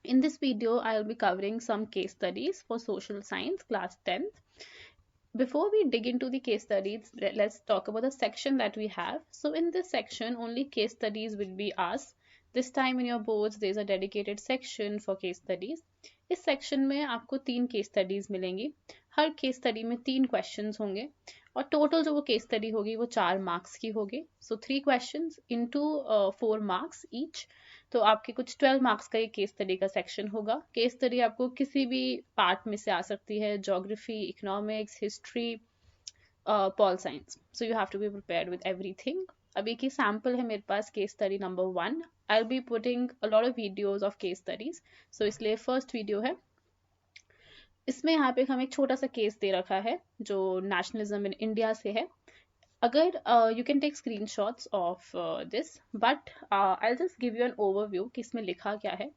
In this video, I'll be covering some case studies for social science class 10th. Before we dig into the case studies, let's talk about the section that we have. So in this section, only case studies will be asked. This time in your boards, there's a dedicated section for case studies. इस section में आपको 3 case studies मिलेंगी. हर case study में 3 questions होंगे और total जो वो case study होगी वो 4 मार्क्स की होगी. So 3 questions into 4 marks each. तो आपके कुछ 12 मार्क्स का ये केस स्टडी का सेक्शन होगा. केस स्टडी आपको किसी भी पार्ट में से आ सकती है, geography, economics, history, pol science. So you have to be prepared with everything. अब एक ही सैम्पल है मेरे पास case study number 1. I will be putting a lot of videos of case studies. सो इसलिए फर्स्ट वीडियो है. इसमें यहाँ पे हमें एक छोटा सा केस दे रखा है जो नेशनलिज्म इन इंडिया से है. अगर you can take screenshots of this, but I just give you an overview कि इसमें लिखा क्या है.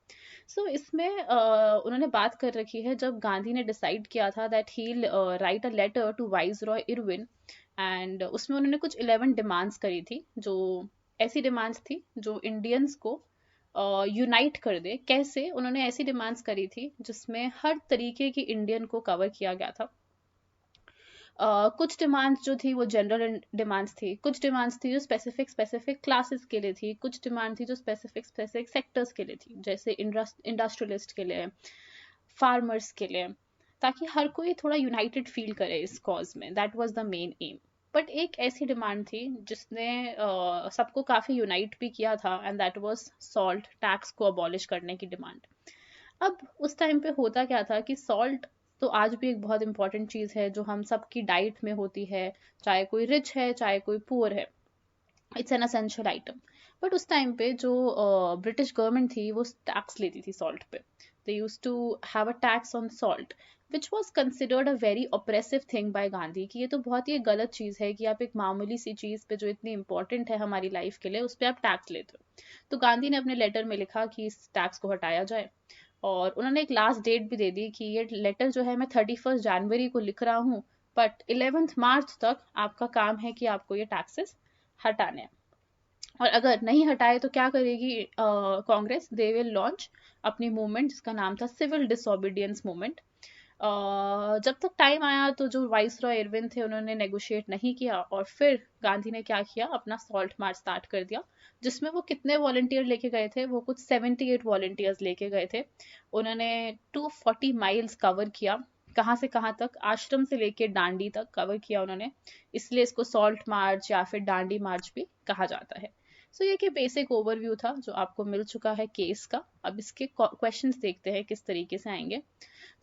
सो इसमें उन्होंने बात कर रखी है जब गांधी ने डिसाइड किया था that he write a letter to viceroy Irwin, and उसमें उन्होंने कुछ 11 डिमांड्स करी थी, जो ऐसी डिमांड्स थी जो इंडियंस को यूनाइट कर दे. कैसे? उन्होंने ऐसी डिमांड्स करी थी जिसमें हर तरीके की इंडियन को कवर किया गया था. कुछ डिमांड्स जो थी वो जनरल डिमांड्स थी, कुछ डिमांड्स थी जो स्पेसिफिक क्लासेस के लिए थी, कुछ डिमांड थी जो स्पेसिफिक सेक्टर्स के लिए थी, जैसे इंडस्ट्रियलिस्ट के लिए, फार्मर्स के लिए, ताकि हर कोई थोड़ा यूनाइटेड फील करे इस कॉज में. That was the main M. But एक ऐसी डिमांड थी जिसने सबको काफी यूनाइट भी किया था, and that was salt tax को अबॉलिश करने की डिमांड. अब उस टाइम पे होता क्या था कि सॉल्ट तो आज भी एक बहुत इंपॉर्टेंट चीज है जो हम सबकी डाइट में होती है, चाहे कोई रिच है चाहे कोई पुअर है. It's an essential item. But उस टाइम पे जो ब्रिटिश गवर्नमेंट थी वो टैक्स लेती थी सॉल्ट पे. They used to have a tax on salt which was considered a very oppressive thing by Gandhi, कि ये तो बहुत ही गलत चीज है कि आप एक मामूली सी चीज पे जो इतनी इंपॉर्टेंट है हमारी लाइफ के लिए उस पर आप टैक्स लेते हो. तो गांधी ने अपने लेटर में लिखा कि इस टैक्स को हटाया जाए, और उन्होंने एक लास्ट डेट भी दे दी कि ये लेटर जो है मैं 31 जनवरी को लिख रहा हूँ, बट 11 मार्च तक आपका काम है कि आपको ये टैक्सेस हटाने हैं. और अगर नहीं हटाए तो क्या करेगी कांग्रेस? दे विल लॉन्च अपनी मूवमेंट जिसका नाम था सिविल डिसोबीडियंस मूवमेंट. जब तक टाइम आया तो जो वाइसरॉय इरविन थे उन्होंने नेगोशिएट नहीं किया, और फिर गांधी ने क्या किया, अपना सॉल्ट मार्च स्टार्ट कर दिया, जिसमें वो कितने वॉलंटियर लेके गए थे? वो कुछ 78 वॉलंटियर्स लेके गए थे. उन्होंने 240 माइल्स कवर किया. कहाँ से कहाँ तक? आश्रम से लेके डांडी तक कवर किया उन्होंने. इसलिए इसको सॉल्ट मार्च या फिर डांडी मार्च भी कहा जाता है. सो ये कि बेसिक ओवरव्यू था जो आपको मिल चुका है केस का. अब इसके क्वेश्चंस देखते हैं किस तरीके से आएंगे.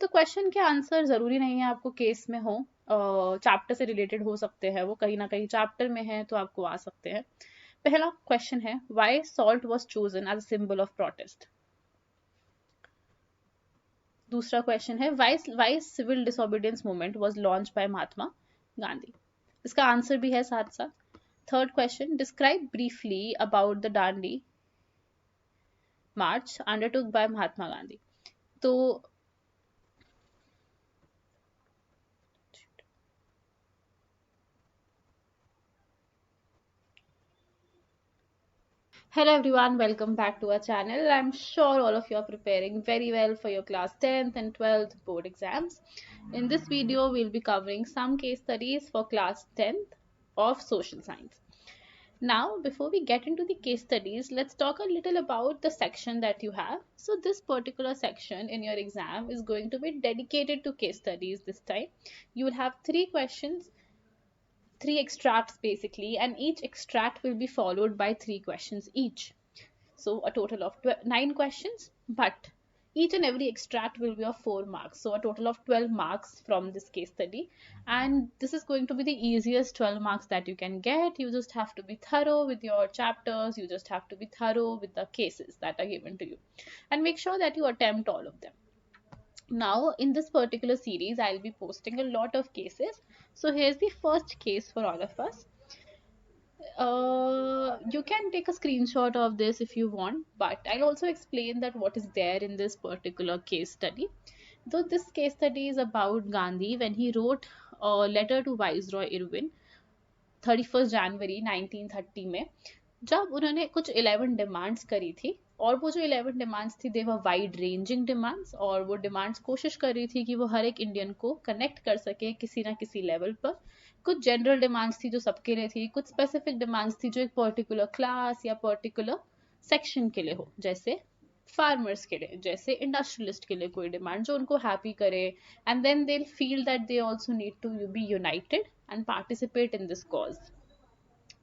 तो क्वेश्चन के आंसर जरूरी नहीं है आपको केस में हो, चैप्टर से रिलेटेड हो सकते हैं, वो कहीं ना कहीं चैप्टर में है तो आपको आ सकते हैं. पहला क्वेश्चन है, why salt was chosen as a symbol of protest. दूसरा क्वेश्चन है, why civil disobedience movement was launched by Mahatma Gandhi. इसका आंसर भी है साथ साथ. Third question, describe briefly about the Dandi march undertook by Mahatma Gandhi. तो hello everyone, welcome back to our channel. I'm sure all of you are preparing very well for your class 10th and 12th board exams. In this video, we'll be covering some case studies for class 10th of social science. Now, before we get into the case studies, let's talk a little about the section that you have. So this particular section in your exam is going to be dedicated to case studies this time. You will have 3 questions, 3 extracts basically, and each extract will be followed by 3 questions each. So a total of 9 questions, but each and every extract will be of 4 marks. So a total of 12 marks from this case study. And this is going to be the easiest 12 marks that you can get. You just have to be thorough with your chapters. You just have to be thorough with the cases that are given to you. And make sure that you attempt all of them. Now in this particular series I'll be posting a lot of cases. So here's the first case for all of us. You can take a screenshot of this if you want, but I'll also explain that what is there in this particular case study. Though this case study is about Gandhi when he wrote a letter to Viceroy Irwin 31 जनवरी 1930 में, जब उन्होंने कुछ 11 demands करी थी और वो जो 11 demands थी दे वर वाइड रेंजिंग डिमांड्स, और वो डिमांड्स कोशिश कर रही थी कि वो हर एक इंडियन को कनेक्ट कर सके किसी ना किसी लेवल पर। कुछ जनरल डिमांड्स थी जो सबके लिए थी, कुछ स्पेसिफिक डिमांड्स थी जो एक पर्टिकुलर क्लास या पर्टिकुलर सेक्शन के लिए हो, जैसे फार्मर्स के लिए, जैसे इंडस्ट्रियलिस्ट के लिए कोई डिमांड जो उनको हैप्पी करे, and then they feel that they also need to be united and participate in this cause.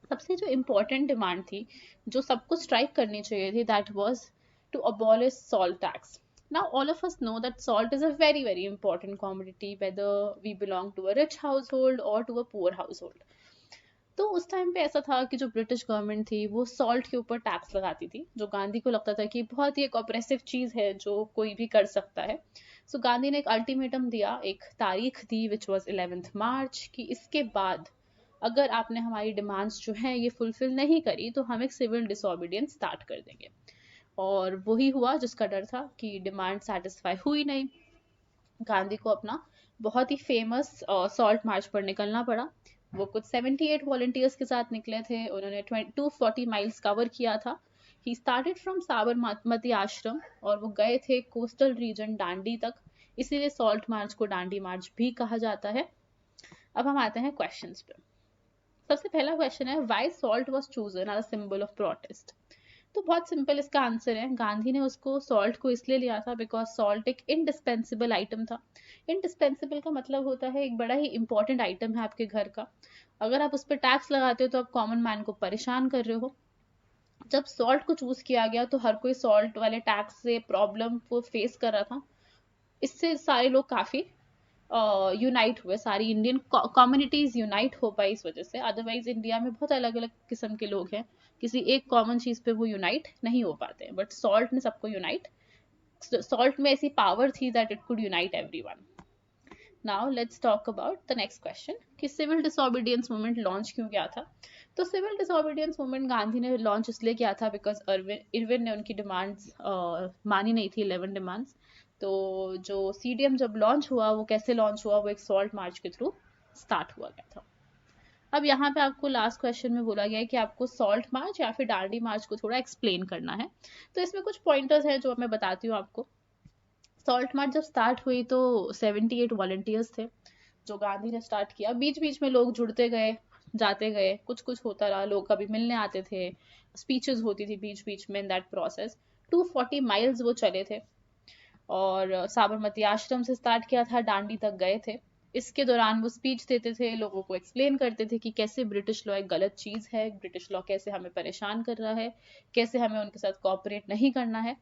सबसे जो इम्पोर्टेंट डिमांड थी जो सबको स्ट्राइक करनी चाहिए थी, that was to abolish salt tax. Now all of us know that salt is a very very important commodity whether we belong to a rich household or to a poor household. तो उस time पे ऐसा था कि जो British government थी वो salt के ऊपर टैक्स लगाती थी, जो गांधी को लगता था कि बहुत ही एक ऑप्रेसिव चीज है जो कोई भी कर सकता है। सो गांधी ने एक अल्टीमेटम दिया, एक तारीख दी विच वाज 11th मार्च, कि इसके बाद अगर आपने हमारी डिमांड्स जो हैं ये फुलफिल नहीं करी तो हम एक सिविल डिसोबीडियंस स्टार्ट कर देंगे। और वही हुआ जिसका डर था कि डिमांड सेटिस्फाई हुई नहीं। गांधी को अपना बहुत ही फेमस सॉल्ट मार्च पर निकलना पड़ा। वो कुछ 78 वॉलंटियर्स के साथ निकले थे, उन्होंने 240 माइल्स कवर किया था। ही स्टार्टेड फ्रॉम साबरमती आश्रम और वो गए थे कोस्टल रीजन डांडी तक, इसीलिए सॉल्ट मार्च को डांडी मार्च भी कहा जाता है। अब हम आते हैं क्वेश्चंस पे। सबसे पहला क्वेश्चन है, why salt was chosen as a symbol of protest. तो बहुत सिंपल इसका आंसर है, गांधी ने उसको सॉल्ट को इसलिए लिया था बिकॉज सॉल्ट एक इंडिस्पेंसिबल आइटम था। इंडिस्पेंसिबल का मतलब होता है एक बड़ा ही इंपॉर्टेंट आइटम है आपके घर का, अगर आप उस पर टैक्स लगाते हो तो आप कॉमन मैन को परेशान कर रहे हो। जब सॉल्ट को चूज किया गया तो हर कोई सॉल्ट वाले टैक्स से प्रॉब्लम को फेस कर रहा था, इससे सारे लोग काफी यूनाइट हुए, सारी इंडियन कम्युनिटीज यूनाइट हो पाई इस वजह से। अदरवाइज इंडिया में बहुत अलग अलग किस्म के लोग हैं, किसी एक कॉमन चीज पे वो यूनाइट नहीं हो पाते, बट सॉल्ट ने सबको यूनाइट, सॉल्ट में ऐसी पावर थी that it could unite everyone. Now let's talk about the next question कि सिविल डिसोबीडियंस मूवमेंट लॉन्च क्यों किया था। तो सिविल डिसोबीडियंस मूवमेंट गांधी ने लॉन्च इसलिए किया था बिकॉज इरविन ने उनकी डिमांड्स मानी नहीं थी, 11 डिमांड्स। तो जो सीडीएम जब लॉन्च हुआ वो कैसे लॉन्च हुआ, वो एक सॉल्ट मार्च के थ्रू स्टार्ट हुआ गया था। अब यहाँ पे आपको लास्ट क्वेश्चन में बोला गया है कि आपको सॉल्ट मार्च या फिर डांडी मार्च को थोड़ा एक्सप्लेन करना है। तो इसमें कुछ पॉइंटर्स हैं जो मैं बताती हूँ आपको। सॉल्ट मार्च जब स्टार्ट हुई तो 78 वॉलंटियर्स थे जो गांधी ने स्टार्ट किया। बीच बीच में लोग जुड़ते गए, जाते गए, कुछ कुछ होता रहा, लोग कभी मिलने आते थे, स्पीचेस होती थी बीच बीच में इन दैट प्रोसेस। 240 माइल्स वो चले थे और साबरमती आश्रम से स्टार्ट किया था, डांडी तक गए थे। इसके दौरान वो स्पीच देते थे, लोगों को एक्सप्लेन करते थे कि कैसे ब्रिटिश लॉ एक गलत चीज है, ब्रिटिश लॉ कैसे हमें परेशान कर रहा है, कैसे हमें उनके साथ कोऑपरेट नहीं करना है।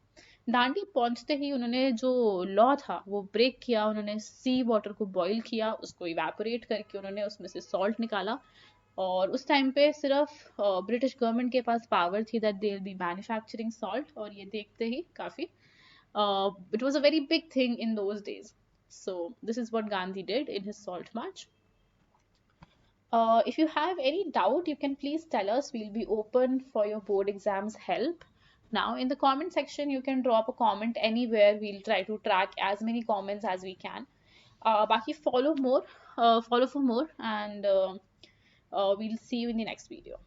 डांडी पहुंचते ही उन्होंने जो लॉ था वो ब्रेक किया, उन्होंने सी वाटर को बॉईल किया, उसको इवेपोरेट करके उन्होंने उसमें से सॉल्ट निकाला। और उस टाइम पे सिर्फ ब्रिटिश गवर्नमेंट के पास पावर थी that they will be manufacturing salt, और ये देखते ही काफी it was a very big thing in those days. So this is what Gandhi did in his salt march. If you have any doubt, you can please tell us. We'll be open for your board exams help. Now in the comment section, you can drop a comment anywhere. We'll try to track as many comments as we can. Baki follow for more, and we'll see you in the next video.